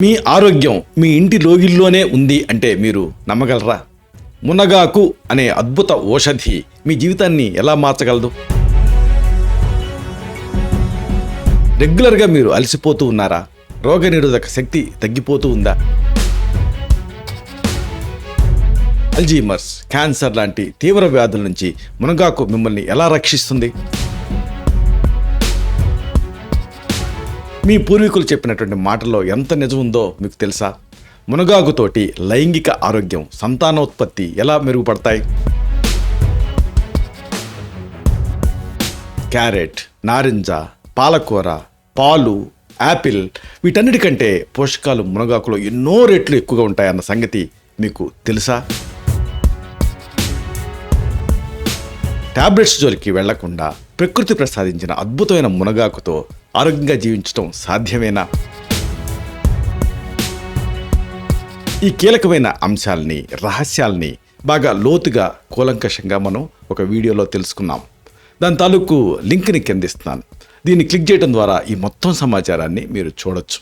మీ ఆరోగ్యం మీ ఇంటి లోగిల్లోనే ఉంది అంటే మీరు నమ్మగలరా? మునగాకు అనే అద్భుత ఔషధి మీ జీవితాన్ని ఎలా మార్చగలదు? రెగ్యులర్గా మీరు అలసిపోతూ ఉన్నారా? రోగనిరోధక శక్తి తగ్గిపోతూ ఉందా? అల్జీమర్స్, క్యాన్సర్ లాంటి తీవ్ర వ్యాధుల నుంచి మునగాకు మిమ్మల్ని ఎలా రక్షిస్తుంది? మీ పూర్వీకులు చెప్పినటువంటి మాటల్లో ఎంత నిజం ఉందో మీకు తెలుసా? మునగాకుతోటి లైంగిక ఆరోగ్యం, సంతానోత్పత్తి ఎలా మెరుగుపడతాయి? క్యారెట్, నారింజ, పాలకూర, పాలు, యాపిల్ వీటన్నిటికంటే పోషకాలు మునగాకులో ఎన్నో రెట్లు ఎక్కువగా ఉంటాయన్న సంగతి మీకు తెలుసా? టాబ్లెట్స్ జోలికి వెళ్లకుండా ప్రకృతి ప్రసాదించిన అద్భుతమైన మునగాకుతో ఆరోగ్యంగా జీవించడం సాధ్యమేనా? ఈ కీలకమైన అంశాలని, రహస్యాల్ని బాగా లోతుగా, కూలంకషంగా మనం ఒక వీడియోలో తెలుసుకున్నాం. దాని తాలూకు లింక్ని కిందిస్తున్నాను. దీన్ని క్లిక్ చేయడం ద్వారా ఈ మొత్తం సమాచారాన్ని మీరు చూడొచ్చు.